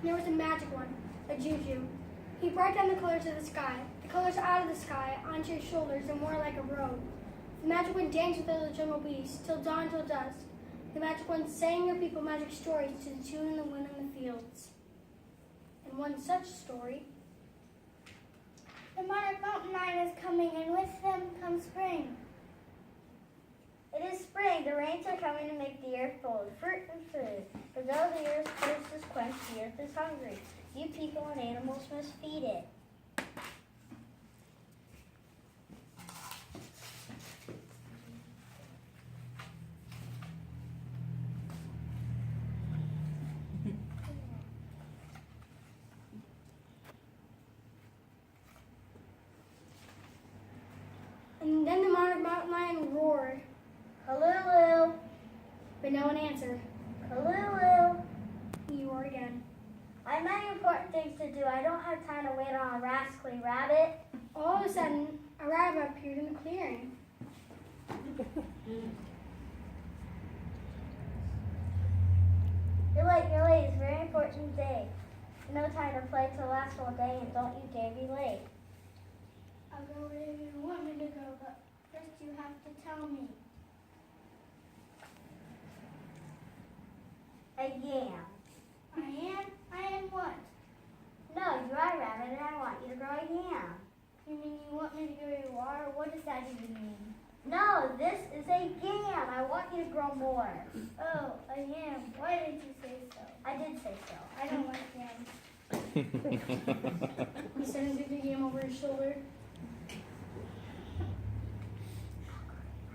There was a magic one, a juju. He brought down the colors of the sky, the colors out of the sky, onto his shoulders and wore like a robe. The magic one danced with other jungle beasts, till dawn, till dusk. The magic one sang your people magic stories to the tune in the wind in the fields. And one such story. The monarch mountain lion is coming, and with him comes spring. It is spring. The rains are coming to make the earth full of fruit and food. For though the earth's thirst is quenched, the earth is hungry. You people and animals must feed it. And then the monarch mountain lion roared, Kalulu! but no one answered. Kalulu! He roared again. I have many important things to do. I don't have time to wait on a rascally rabbit. All of a sudden, a rabbit appeared in the clearing. You're late. It's a very important day. No time to play till last all day, and don't you dare be late. I'll go wherever you want me to go, but first you have to tell me. A yam. I am what? No, you are a rabbit, and I want you to grow a yam. You mean you want me to go where you are? What does that even mean? No, this is a yam. I want you to grow more. Oh, a yam. Why didn't you say so? I did say so. I don't like yams. He said and threw the yam over his shoulder.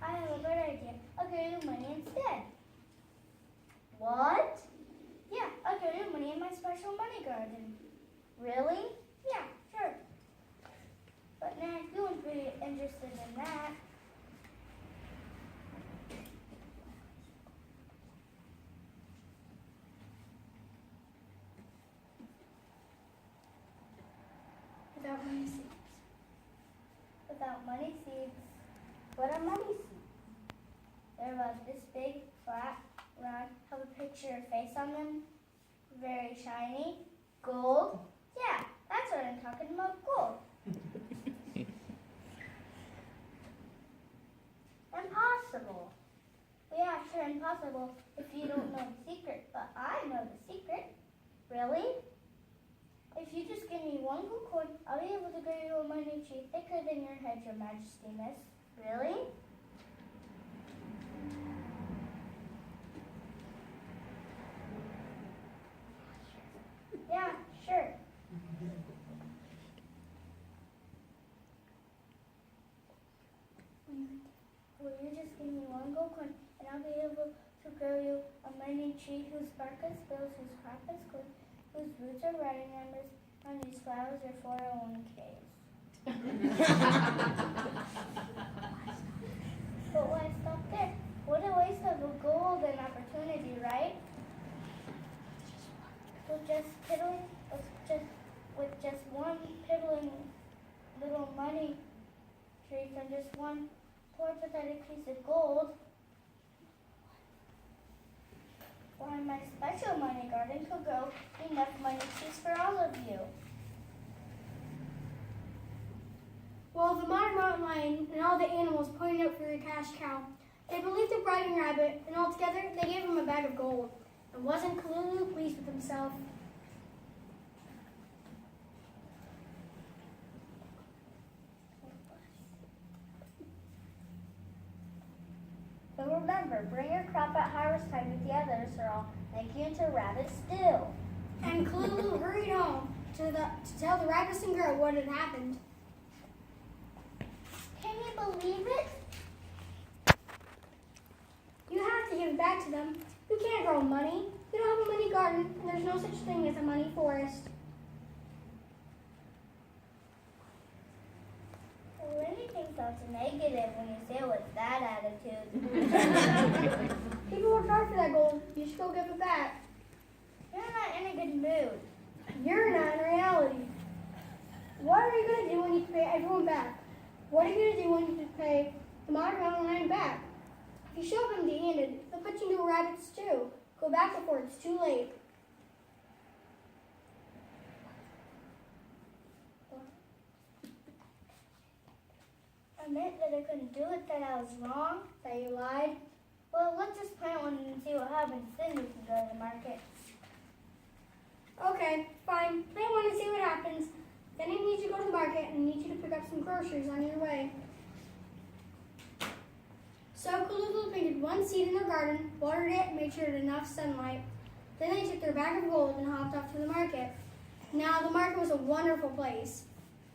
I have a better idea. I'll give you money instead. What? Yeah, I'll give you money in my special money garden. Really? Yeah, sure. But now you wouldn't be interested in that. Without money seeds. Without money seeds. What are money seeds? They're about this big, flat, round, have a picture of face on them. Very shiny. Gold? Yeah, that's what I'm talking about, gold. Impossible. Yeah, sure, impossible if you don't know the secret, but I know the secret. Really? If you just give me one gold coin, I'll be able to grow you a money tree thicker than your head, your majesty, miss. Really? Yeah, sure. Will you just give me one gold coin, and I'll be able to grow you a money tree whose bark is bills, whose crop is good, whose roots are writing numbers, and whose flowers are 401ks. But why stop there? What a waste of a golden opportunity, right? With just one piddling little money tree from just one poor pathetic piece of gold. Why, my special money garden could grow enough money trees for all of you. Well, the modern mountain lion and all the animals pointed out for your cash cow. They believed the bragging rabbit, and altogether they gave him a bag of gold. And wasn't Kalulu pleased with himself? But remember, bring your crop at harvest time with the others, or I'll make you into a rabbit stew. And Kalulu hurried home to tell the rabbits girl what had happened. Can you believe it? You have to give it back to them. You can't grow money. You don't have a money garden, and there's no such thing as a money forest. Well, anything sounds negative when you say it with that attitude. People worked hard for that gold. You should go give it back. You're not in a good mood. You're not in reality. What are you going to do when you pay everyone back? What are you going to do when you pay the modern mountain lion back? If you show up empty-handed, they'll put you into a rabbit stew. Go back before it's too late. admit that I couldn't do it, that I was wrong, that you lied? Well, let's just plant one and see what happens. Then we can go to the market. Okay, fine. Plant one and see what happens. Then I need you to go to the market and I need you to pick up some groceries on your way. So Kalulu planted one seed in their garden, watered it, and made sure it had enough sunlight. Then they took their bag of gold and hopped off to the market. Now the market was a wonderful place,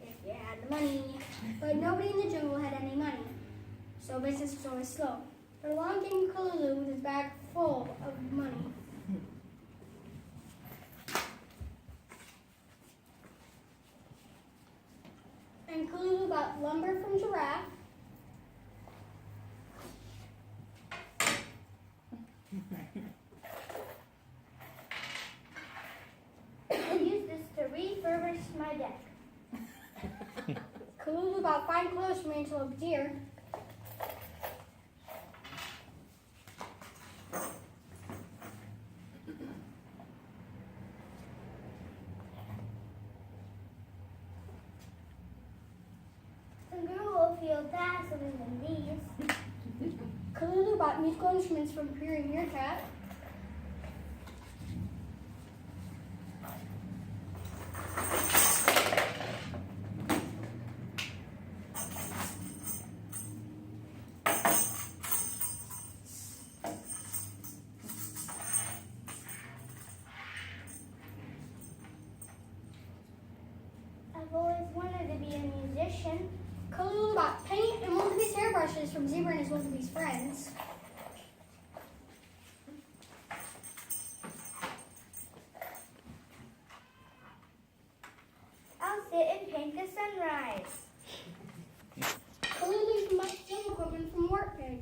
if you had the money. But nobody in the jungle had any money, so business was always slow. But along came Kalulu with his bag full of money. And Kalulu bought lumber from Giraffe, I use this to refurbish my deck. Kalulu bought fine clothes from Antelope Deer, The girl will feel dazzling in these. Kalulu bought musical instruments from Prairie Meerkat, I've always wanted to be a musician. Kalulu bought paint and wildebeest hairbrushes from Zebra and his wildebeest friends. I'll sit and paint the sunrise. Kalulu bought film equipment from Work Pig.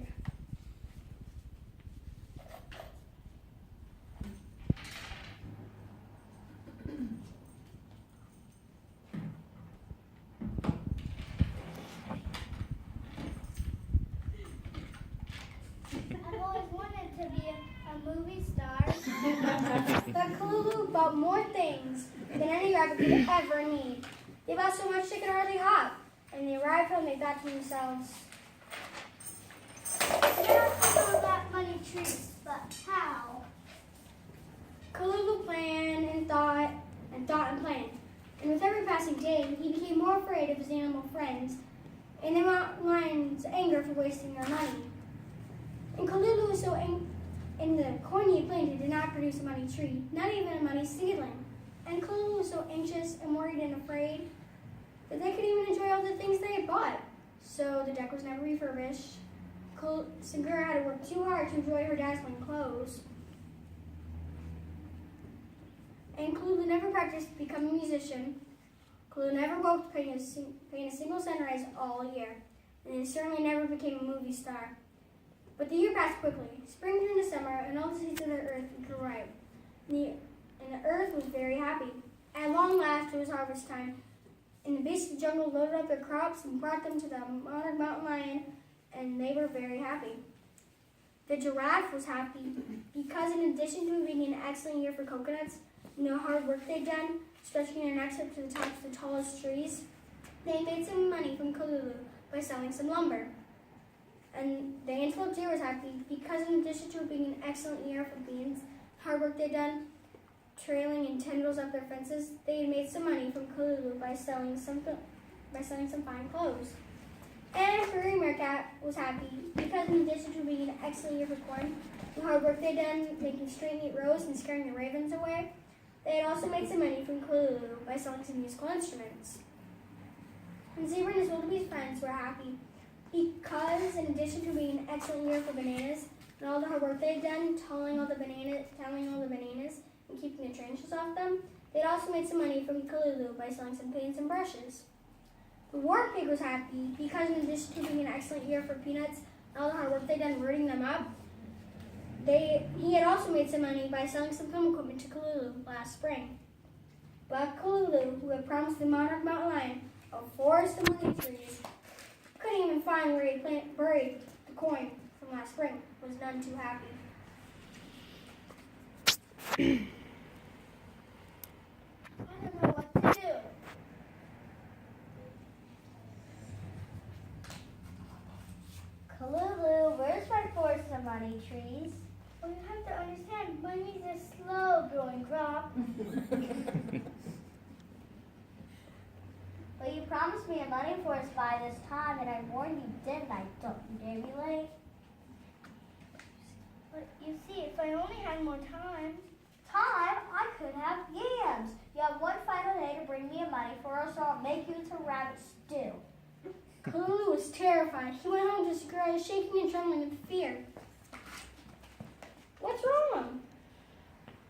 I've always wanted to be a movie star. But Kalulu bought more things than any rabbit could ever need. They bought so much they could hardly hop, and they arrived home they thought to themselves, Now I know that money trees, but how? Kalulu planned and thought and thought and planned. And with every passing day, he became more afraid of his animal friends and the mountain lion's anger for wasting their money. And Kalulu was so angry, and the corn he had planted did not produce a money tree, not even a money seedling. And Kalulu was so anxious and worried and afraid that they couldn't even enjoy all the things they had bought. So the deck was never refurbished. Segura had to work too hard to enjoy her dazzling clothes. And Kalulu never practiced becoming a musician. Kalulu never woke to paint a single sunrise all year. And he certainly never became a movie star. But the year passed quickly. Spring turned to summer, and all the seeds of the earth grew ripe. And the earth was very happy. At long last, it was harvest time. And the beasts of the jungle loaded up their crops and brought them to the monarch mountain lion, and they were very happy. The giraffe was happy because in addition to it being an excellent year for coconuts and the hard work they'd done, stretching their necks up to the tops of the tallest trees, they made some money from Kalulu by selling some lumber. And the antelope deer was happy because in addition to it being an excellent year for beans, hard work they'd done, trailing in tendrils up their fences, they had made some money from Kalulu by selling some fine clothes. And Prairie Meerkat was happy because in addition to being an excellent year for corn, the hard work they'd done making straight neat rows and scaring the ravens away, they had also made some money from Kalulu by selling some musical instruments. And Zebra and his wildebeest friends were happy because in addition to being an excellent year for bananas and all the hard work they'd done telling all the bananas and keeping the trenches off them, they'd also made some money from Kalulu by selling some paints and brushes. The war pig was happy because in addition to being an excellent year for peanuts and all the hard work they'd done rooting them up, he had also made some money by selling some film equipment to Kalulu last spring. But Kalulu, who had promised the monarch mountain lion a forest of money trees, couldn't even find where he had buried the coin from last spring, was none too happy. I don't know what to do. money trees. Well, you have to understand, money is a slow-growing crop. Well, you promised me a money forest by this time, and I warned you, didn't I? Don't you dare be late. But you see, if I only had more time. Time? I could have yams. You have one final day to bring me a money forest, or I'll make you into rabbit stew. Kalulu was terrified. He went home to his girl, shaking and trembling with fear. What's wrong?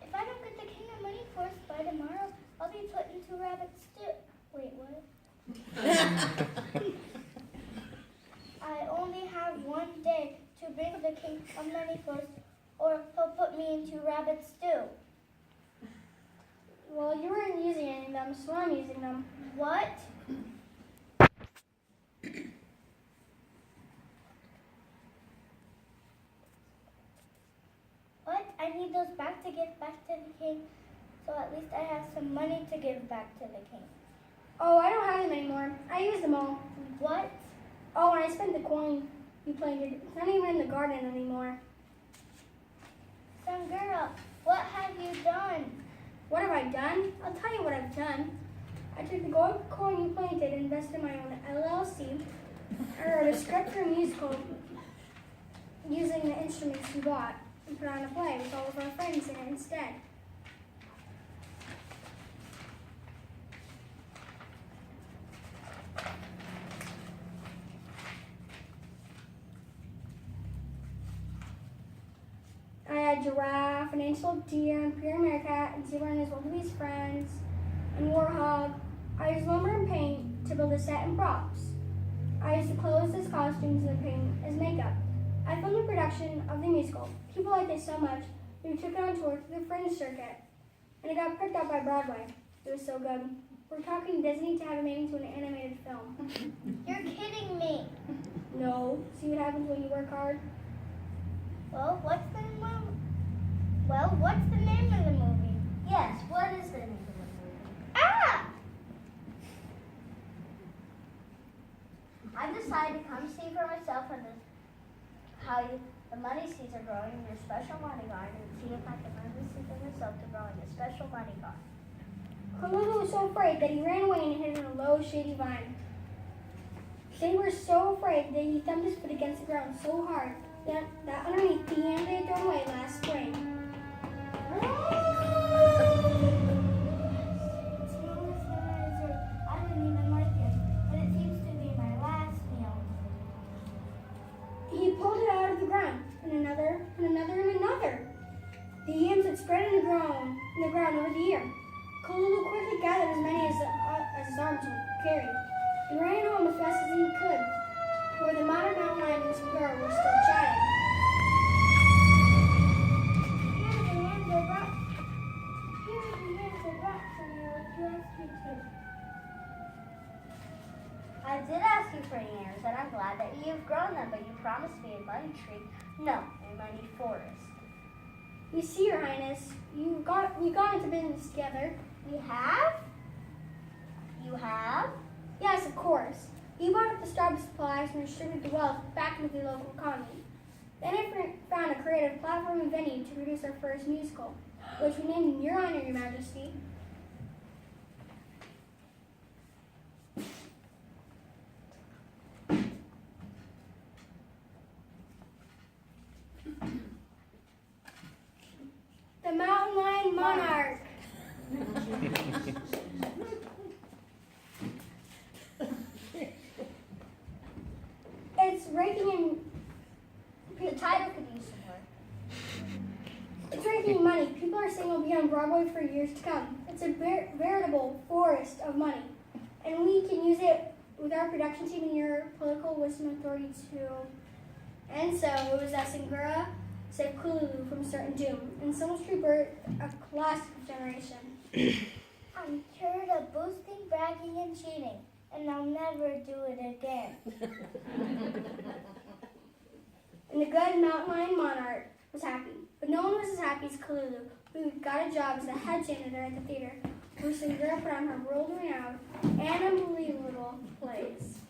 If I don't get the king of money forest by tomorrow, I'll be put into rabbit stew. Wait, what? I only have one day to bring the king of money forest, or he'll put me into rabbit stew. Well, you weren't using any of them, so I'm using them. What? What? I need those back to give back to the king, so at least I have some money to give back to the king. Oh, I don't have them anymore. I used them all. What? Oh, and I spent the coin you planted. It's not even in the garden anymore. Some girl, what have you done? What have I done? I'll tell you what I've done. I took the gold coin you planted and invested in my own LLC. I wrote a script for a musical using the instruments you bought and put on a play with all of our friends in it instead. I had Giraffe, and Antelope Deer, and Pure Meerkat, and Zebra and his wildebeest friends, and Warhog. I used lumber and paint to build a set and props. I used the clothes as costumes and the paint as makeup. I filmed the production of the musical. People liked it so much that we took it on tour through the Fringe Circuit, and it got picked up by Broadway. It was so good. We're talking Disney to have it made into an animated film. You're kidding me. No. See what happens when you work hard? Well, what's the name of the movie? Yes, what is the name of the movie? Ah! I've decided to come see for myself how the money seeds are growing in your special money garden and see if I can learn the seed for myself to grow in a special money garden. Kalulu was so afraid that he ran away and hid in a low, shady vine. They were so afraid that he thumped his foot against the ground so hard that underneath the yam they had thrown away last spring. I didn't even like it, but it seems to be my last meal. He pulled it out of the ground, and another, and another, and another. The yams had spread in the ground over the year. Kalulu quickly gathered as many as his arms would carry, and ran home as fast as he could, where the modern mountain lion and some girl were still chatting. Here are the yams I brought, Sonny. What you asked me to. I did ask you for yams, and I'm glad that you've grown them, but you promised me a money tree. No, a money forest. You see, Your Highness, we got into business together. We have? You have? Yes, of course. We bought up the strawberry supplies and distributed the wealth back into the local economy. Then I found a creative platform and venue to produce our first musical, which we named in your honor, Your Majesty. The Mountain Lion Monarch. It's raking in. The title could use some work. It's raking money. People are saying it'll be on Broadway for years to come. It's a veritable forest of money, and we can use it with our production team and your political wisdom authority too. And so it was us and Gura saved Kalulu from certain doom, and Silver Trooper, a classic generation. I'm tired of boasting, bragging, and cheating, and I'll never do it again. And the good mountain lion monarch was happy, but no one was as happy as Kalulu, who got a job as the head janitor at the theater, where Singura put on her world-renowned and unbelievable plays.